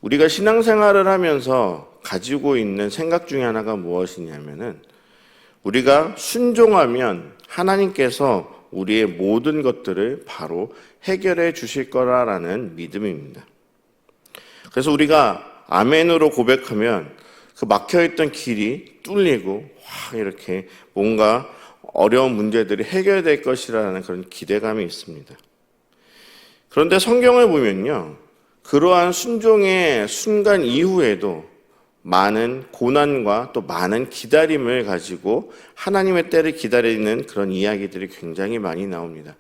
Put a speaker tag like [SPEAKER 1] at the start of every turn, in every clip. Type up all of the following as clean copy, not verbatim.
[SPEAKER 1] 우리가 신앙생활을 하면서 가지고 있는 생각 중에 하나가 무엇이냐면은 우리가 순종하면 하나님께서 우리의 모든 것들을 바로 해결해 주실 거라는 믿음입니다. 그래서 우리가 아멘으로 고백하면 그 막혀있던 길이 뚫리고 이렇게 뭔가 어려운 문제들이 해결될 것이라는 그런 기대감이 있습니다. 그런데 성경을 보면요, 그러한 순종의 순간 이후에도 많은 고난과 또 많은 기다림을 가지고 하나님의 때를 기다리는 그런 이야기들이 굉장히 많이 나옵니다.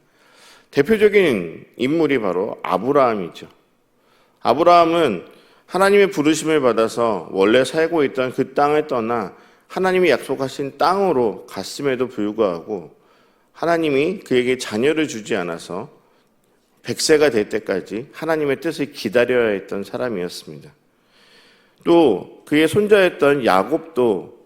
[SPEAKER 1] 대표적인 인물이 바로 아브라함이죠. 아브라함은 하나님의 부르심을 받아서 원래 살고 있던 그 땅을 떠나 하나님이 약속하신 땅으로 갔음에도 불구하고 하나님이 그에게 자녀를 주지 않아서 100세가 될 때까지 하나님의 뜻을 기다려야 했던 사람이었습니다. 또 그의 손자였던 야곱도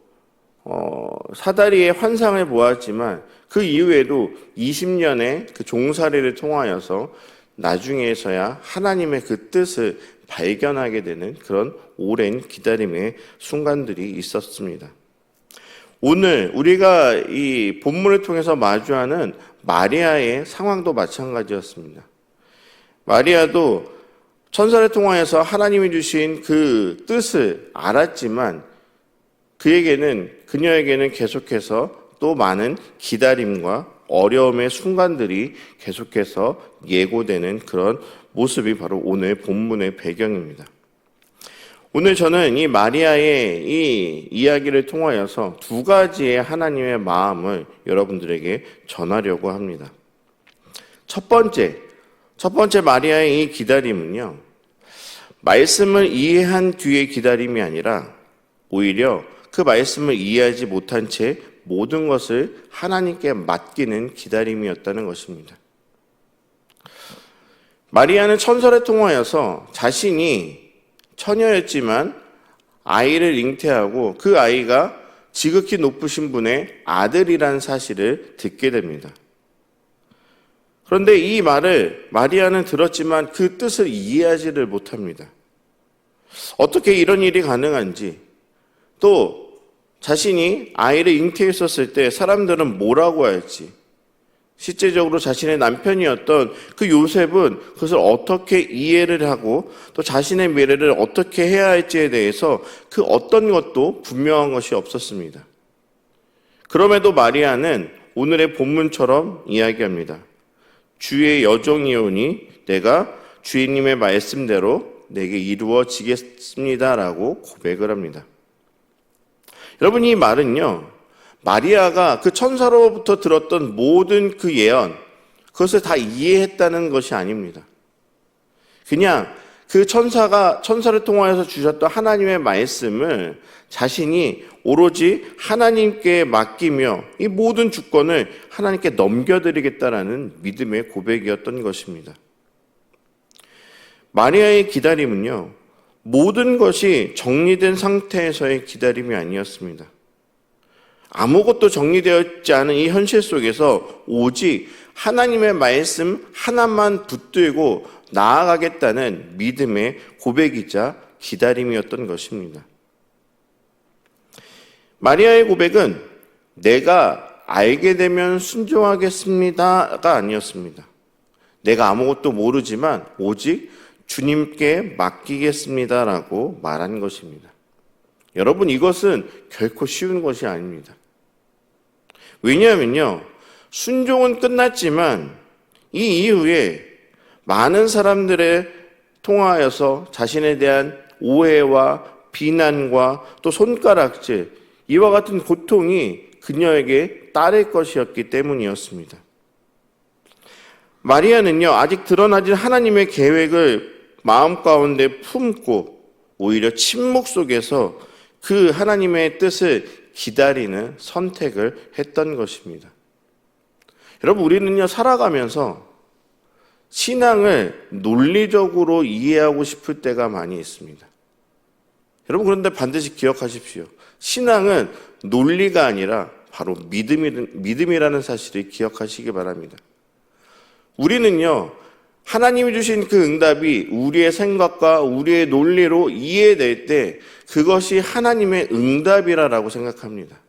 [SPEAKER 1] 사다리의 환상을 보았지만 그 이후에도 20년의 그 종살이를 통하여서 나중에서야 하나님의 그 뜻을 발견하게 되는 그런 오랜 기다림의 순간들이 있었습니다. 오늘 우리가 이 본문을 통해서 마주하는 마리아의 상황도 마찬가지였습니다. 마리아도 천사를 통하여서 하나님이 주신 그 뜻을 알았지만 그녀에게는 계속해서 또 많은 기다림과 어려움의 순간들이 계속해서 예고되는 그런 모습이 바로 오늘 본문의 배경입니다. 오늘 저는 이 마리아의 이 이야기를 통하여서 두 가지의 하나님의 마음을 여러분들에게 전하려고 합니다. 첫 번째 마리아의 이 기다림은요, 말씀을 이해한 뒤의 기다림이 아니라 오히려 그 말씀을 이해하지 못한 채 모든 것을 하나님께 맡기는 기다림이었다는 것입니다. 마리아는 천사를 통하여서 자신이 처녀였지만 아이를 잉태하고 그 아이가 지극히 높으신 분의 아들이라는 사실을 듣게 됩니다. 그런데 이 말을 마리아는 들었지만 그 뜻을 이해하지를 못합니다. 어떻게 이런 일이 가능한지, 또 자신이 아이를 잉태했었을 때 사람들은 뭐라고 할지, 실제적으로 자신의 남편이었던 그 요셉은 그것을 어떻게 이해를 하고 또 자신의 미래를 어떻게 해야 할지에 대해서 그 어떤 것도 분명한 것이 없었습니다. 그럼에도 마리아는 오늘의 본문처럼 이야기합니다. 주의 여종이오니 내가 주인님의 말씀대로 내게 이루어지겠습니다라고 고백을 합니다. 여러분, 이 말은요, 마리아가 그 천사로부터 들었던 모든 그 예언, 그것을 다 이해했다는 것이 아닙니다. 그냥 그 천사를 통하여서 주셨던 하나님의 말씀을 자신이 오로지 하나님께 맡기며 이 모든 주권을 하나님께 넘겨드리겠다라는 믿음의 고백이었던 것입니다. 마리아의 기다림은요, 모든 것이 정리된 상태에서의 기다림이 아니었습니다. 아무것도 정리되었지 않은 이 현실 속에서 오직 하나님의 말씀 하나만 붙들고 나아가겠다는 믿음의 고백이자 기다림이었던 것입니다. 마리아의 고백은 내가 알게 되면 순종하겠습니다가 아니었습니다. 내가 아무것도 모르지만 오직 주님께 맡기겠습니다라고 말한 것입니다. 여러분, 이것은 결코 쉬운 것이 아닙니다. 왜냐하면요, 순종은 끝났지만 이 이후에 많은 사람들에 통하여서 자신에 대한 오해와 비난과 또 손가락질, 이와 같은 고통이 그녀에게 따를 것이었기 때문이었습니다. 마리아는요, 아직 드러나진 하나님의 계획을 마음 가운데 품고 오히려 침묵 속에서 그 하나님의 뜻을 기다리는 선택을 했던 것입니다. 여러분, 우리는요, 살아가면서 신앙을 논리적으로 이해하고 싶을 때가 많이 있습니다. 여러분, 그런데 반드시 기억하십시오. 신앙은 논리가 아니라 바로 믿음이라는 사실을 기억하시기 바랍니다. 우리는요, 하나님이 주신 그 응답이 우리의 생각과 우리의 논리로 이해될 때 그것이 하나님의 응답이라고 생각합니다.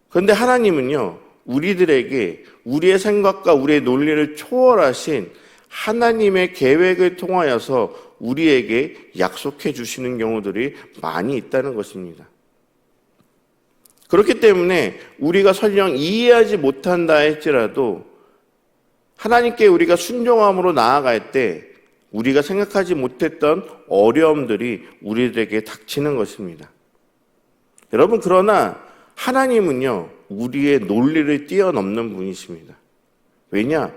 [SPEAKER 1] 그런데 하나님은요, 우리들에게 우리의 생각과 우리의 논리를 초월하신 하나님의 계획을 통하여서 우리에게 약속해 주시는 경우들이 많이 있다는 것입니다. 그렇기 때문에 우리가 설령 이해하지 못한다 할지라도 하나님께 우리가 순종함으로 나아갈 때 우리가 생각하지 못했던 어려움들이 우리들에게 닥치는 것입니다. 여러분, 그러나 하나님은요, 우리의 논리를 뛰어넘는 분이십니다. 왜냐?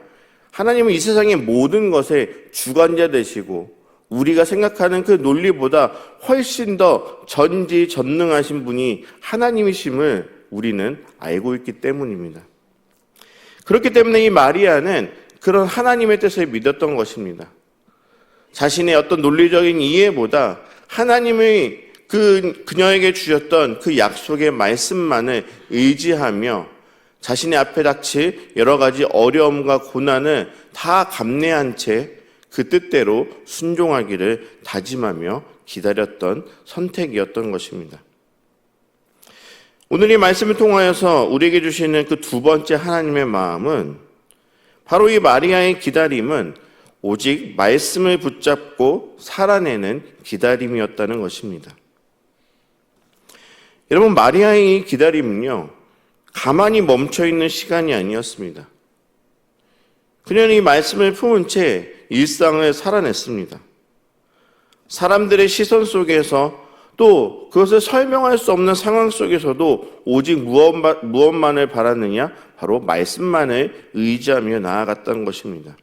[SPEAKER 1] 하나님은 이 세상의 모든 것의 주관자 되시고 우리가 생각하는 그 논리보다 훨씬 더 전지전능하신 분이 하나님이심을 우리는 알고 있기 때문입니다. 그렇기 때문에 이 마리아는 그런 하나님의 뜻을 믿었던 것입니다. 자신의 어떤 논리적인 이해보다 하나님의 그녀에게 주셨던 그 약속의 말씀만을 의지하며 자신의 앞에 닥칠 여러 가지 어려움과 고난을 다 감내한 채 그 뜻대로 순종하기를 다짐하며 기다렸던 선택이었던 것입니다. 오늘 이 말씀을 통하여서 우리에게 주시는 그 두 번째 하나님의 마음은 바로 이 마리아의 기다림은 오직 말씀을 붙잡고 살아내는 기다림이었다는 것입니다. 여러분, 마리아의 이 기다림은요, 가만히 멈춰있는 시간이 아니었습니다. 그녀는 이 말씀을 품은 채 일상을 살아냈습니다. 사람들의 시선 속에서 또 그것을 설명할 수 없는 상황 속에서도 오직 무엇만을 바랐느냐? 바로 말씀만을 의지하며 나아갔던 것입니다.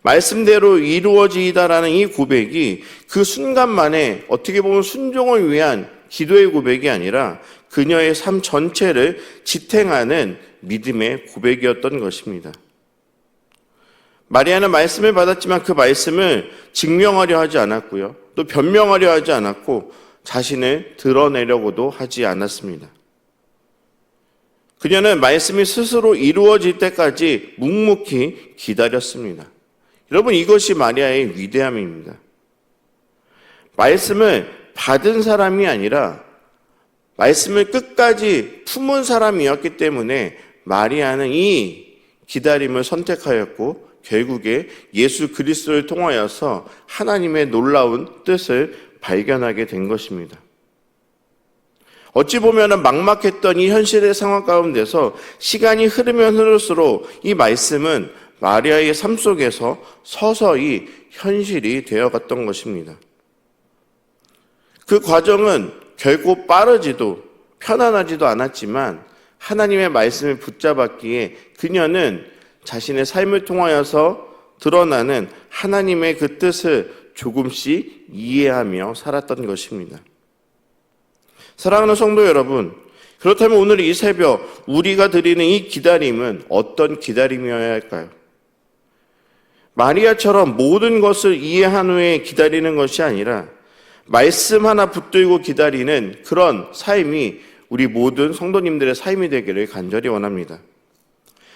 [SPEAKER 1] 말씀대로 이루어지이다라는 이 고백이 그 순간만에 어떻게 보면 순종을 위한 기도의 고백이 아니라 그녀의 삶 전체를 지탱하는 믿음의 고백이었던 것입니다. 마리아는 말씀을 받았지만 그 말씀을 증명하려 하지 않았고요. 또 변명하려 하지 않았고 자신을 드러내려고도 하지 않았습니다. 그녀는 말씀이 스스로 이루어질 때까지 묵묵히 기다렸습니다. 여러분, 이것이 마리아의 위대함입니다. 말씀을 받은 사람이 아니라 말씀을 끝까지 품은 사람이었기 때문에 마리아는 이 기다림을 선택하였고 결국에 예수 그리스도를 통하여서 하나님의 놀라운 뜻을 발견하게 된 것입니다. 어찌 보면 막막했던 이 현실의 상황 가운데서 시간이 흐르면 흐를수록 이 말씀은 마리아의 삶 속에서 서서히 현실이 되어갔던 것입니다. 그 과정은 결코 빠르지도 편안하지도 않았지만 하나님의 말씀을 붙잡았기에 그녀는 자신의 삶을 통하여서 드러나는 하나님의 그 뜻을 조금씩 이해하며 살았던 것입니다. 사랑하는 성도 여러분, 그렇다면 오늘 이 새벽 우리가 드리는 이 기다림은 어떤 기다림이어야 할까요? 마리아처럼 모든 것을 이해한 후에 기다리는 것이 아니라 말씀 하나 붙들고 기다리는 그런 삶이 우리 모든 성도님들의 삶이 되기를 간절히 원합니다.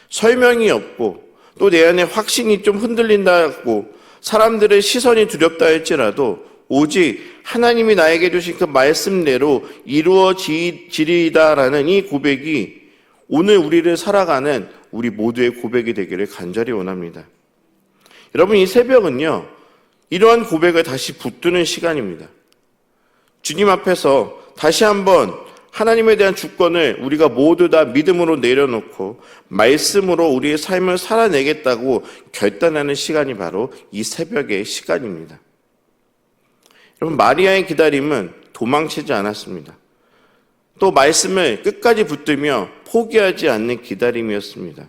[SPEAKER 1] 설명이 없고 또 내 안에 확신이 좀 흔들린다 하고 사람들의 시선이 두렵다 할지라도 오직 하나님이 나에게 주신 그 말씀대로 이루어지리다라는 이 고백이 오늘 우리를 살아가는 우리 모두의 고백이 되기를 간절히 원합니다. 여러분, 이 새벽은요, 이러한 고백을 다시 붙드는 시간입니다. 주님 앞에서 다시 한번 하나님에 대한 주권을 우리가 모두 다 믿음으로 내려놓고 말씀으로 우리의 삶을 살아내겠다고 결단하는 시간이 바로 이 새벽의 시간입니다. 여러분, 마리아의 기다림은 도망치지 않았습니다. 또 말씀을 끝까지 붙들며 포기하지 않는 기다림이었습니다.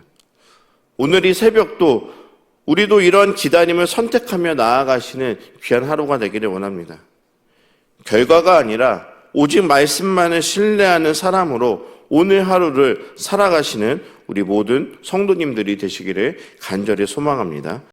[SPEAKER 1] 오늘 이 새벽도 우리도 이런 기다림을 선택하며 나아가시는 귀한 하루가 되기를 원합니다. 결과가 아니라 오직 말씀만을 신뢰하는 사람으로 오늘 하루를 살아가시는 우리 모든 성도님들이 되시기를 간절히 소망합니다.